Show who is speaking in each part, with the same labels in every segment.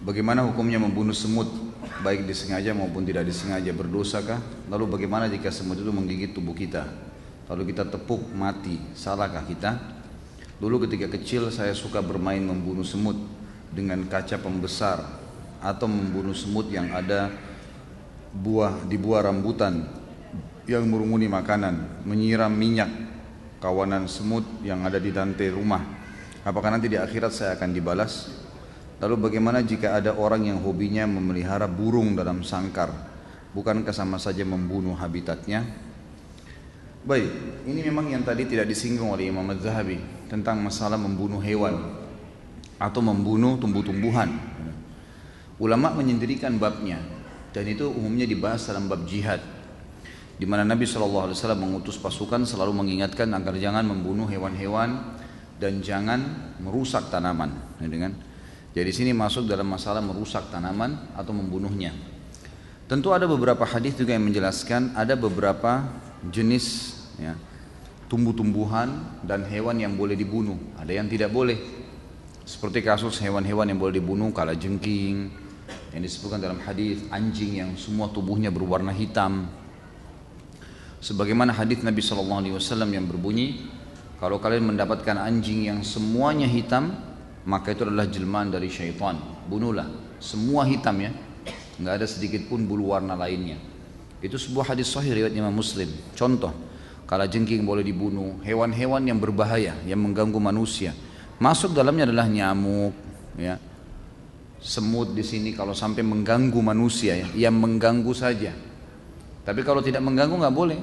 Speaker 1: Bagaimana hukumnya membunuh semut, baik disengaja maupun tidak disengaja, berdosakah? Lalu bagaimana jika semut itu menggigit tubuh kita? Lalu kita tepuk mati, salahkah kita? Dulu ketika kecil saya suka bermain membunuh semut dengan kaca pembesar atau membunuh semut yang ada di buah rambutan yang merumuni makanan, menyiram minyak kawanan semut yang ada di lantai rumah. Apakah nanti di akhirat saya akan dibalas? Lalu bagaimana jika ada orang yang hobinya memelihara burung dalam sangkar? Bukankah sama saja membunuh habitatnya? Baik, ini memang yang tadi tidak disinggung oleh Imam Az-Zahabi tentang masalah membunuh hewan atau membunuh tumbuh-tumbuhan. Ulama menyendirikan babnya dan itu umumnya dibahas dalam bab jihad, di mana Nabi SAW mengutus pasukan selalu mengingatkan agar jangan membunuh hewan-hewan dan jangan merusak tanaman. Jadi sini masuk dalam masalah merusak tanaman atau membunuhnya. Tentu ada beberapa hadis juga yang menjelaskan ada beberapa jenis ya, tumbuh-tumbuhan dan hewan yang boleh dibunuh, ada yang tidak boleh. Seperti kasus hewan-hewan yang boleh dibunuh, kalajengking yang disebutkan dalam hadis, anjing yang semua tubuhnya berwarna hitam. Sebagaimana hadis Nabi SAW yang berbunyi, kalau kalian mendapatkan anjing yang semuanya hitam, maka itu adalah jelmaan dari syaitan. Bunuhlah, semua hitam ya, nggak ada sedikit pun bulu warna lainnya. Itu sebuah hadis sahih riwayat Imam Muslim. Contoh, kalajengking boleh dibunuh, hewan-hewan yang berbahaya, yang mengganggu manusia. Masuk dalamnya adalah nyamuk, ya, semut di sini kalau sampai mengganggu manusia ya, yang mengganggu saja. Tapi kalau tidak mengganggu nggak boleh.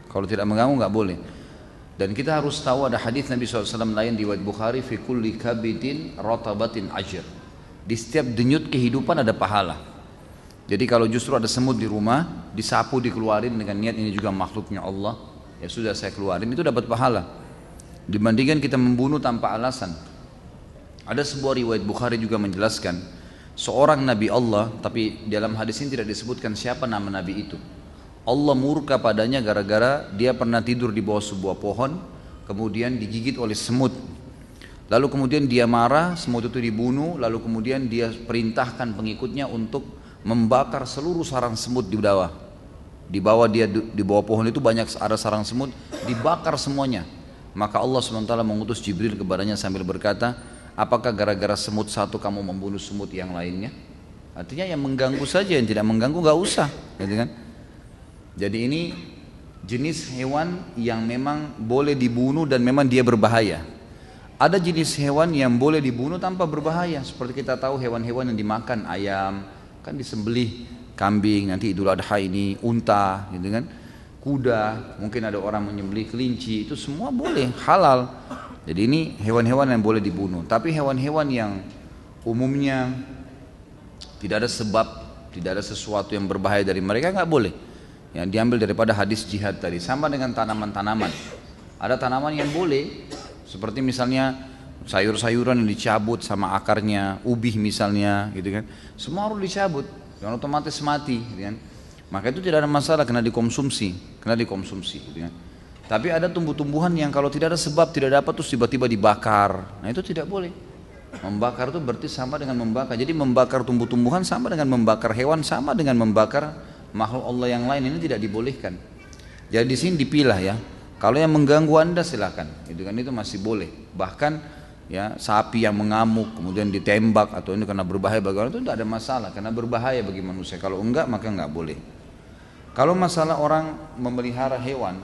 Speaker 1: Kalau tidak mengganggu nggak boleh. Dan kita harus tahu ada hadis Nabi SAW lain di riwayat Bukhari, fi kulli kabidin ratabatin ajr. Di setiap denyut kehidupan ada pahala. Jadi kalau justru ada semut di rumah, disapu, dikeluarin dengan niat ini juga makhluknya Allah, ya sudah saya keluarin, itu dapat pahala. Dibandingkan kita membunuh tanpa alasan. Ada sebuah riwayat Bukhari juga menjelaskan seorang Nabi Allah, tapi dalam hadis ini tidak disebutkan siapa nama Nabi itu. Allah murka padanya gara-gara dia pernah tidur di bawah sebuah pohon, kemudian digigit oleh semut. Lalu kemudian dia marah, semut itu dibunuh, lalu kemudian dia perintahkan pengikutnya untuk membakar seluruh sarang semut di bawah. Di bawah dia di bawah pohon itu banyak ada sarang semut, dibakar semuanya. Maka Allah SWT mengutus Jibril kepadanya sambil berkata, apakah gara-gara semut satu kamu membunuh semut yang lainnya? Artinya yang mengganggu saja, yang tidak mengganggu nggak usah, gitu kan? Jadi ini jenis hewan yang memang boleh dibunuh dan memang dia berbahaya. Ada jenis hewan yang boleh dibunuh tanpa berbahaya, seperti kita tahu hewan-hewan yang dimakan, ayam kan disembelih, kambing nanti Idul Adha ini, unta gitu kan, kuda, mungkin ada orang menyembelih kelinci, itu semua boleh, halal. Jadi ini hewan-hewan yang boleh dibunuh. Tapi hewan-hewan yang umumnya tidak ada sebab, tidak ada sesuatu yang berbahaya dari mereka, nggak boleh. Yang diambil daripada hadis jihad tadi, sama dengan tanaman-tanaman. Ada tanaman yang boleh, seperti misalnya sayur-sayuran yang dicabut sama akarnya, ubi misalnya, gitu kan. Semua harus dicabut, yang otomatis mati, gitu kan. Maka itu tidak ada masalah, kena dikonsumsi, gitu kan. Tapi ada tumbuh-tumbuhan yang kalau tidak ada sebab, tidak dapat, terus tiba-tiba dibakar. Nah itu tidak boleh. Membakar itu berarti sama dengan membakar. Jadi membakar tumbuh-tumbuhan sama dengan membakar hewan, sama dengan membakar makhluk Allah yang lain, ini tidak dibolehkan. Jadi di sini dipilah ya. Kalau yang mengganggu Anda silakan, itu kan, itu masih boleh. Bahkan ya sapi yang mengamuk kemudian ditembak atau ini karena berbahaya bagi orang, itu tidak ada masalah karena berbahaya bagi manusia. Kalau enggak maka enggak boleh. Kalau masalah orang memelihara hewan,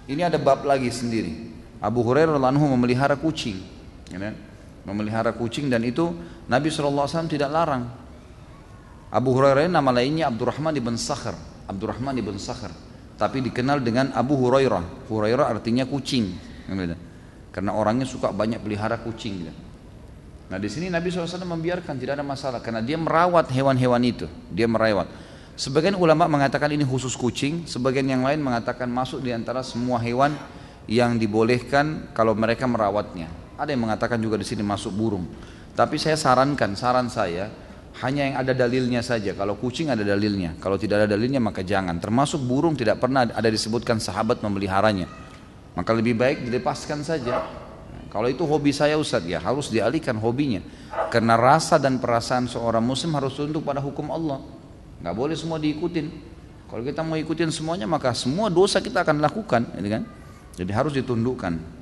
Speaker 1: ini ada bab lagi sendiri. Abu Hurairah radhiyallahu anhu memelihara kucing, ya kan? Memelihara kucing, dan itu Nabi SAW tidak larang. Abu Hurairah nama lainnya Abdurrahman ibn Sakhr, tapi dikenal dengan Abu Hurairah. Hurairah artinya kucing, karena orangnya suka banyak pelihara kucing. Nah di sini Nabi SAW membiarkan, tidak ada masalah, karena dia merawat hewan-hewan itu, dia merawat. Sebagian ulama mengatakan ini khusus kucing, sebagian yang lain mengatakan masuk di antara semua hewan yang dibolehkan kalau mereka merawatnya. Ada yang mengatakan juga di sini masuk burung. Tapi saya saran saya hanya yang ada dalilnya saja. Kalau kucing ada dalilnya, kalau tidak ada dalilnya maka jangan. Termasuk burung tidak pernah ada disebutkan sahabat memeliharanya. Maka lebih baik dilepaskan saja. Kalau itu hobi saya Ustaz, ya harus dialihkan hobinya. Karena rasa dan perasaan seorang muslim harus tunduk pada hukum Allah. Nggak boleh semua diikutin. Kalau kita mau ikutin semuanya, maka semua dosa kita akan lakukan, gitu kan? Jadi harus ditundukkan.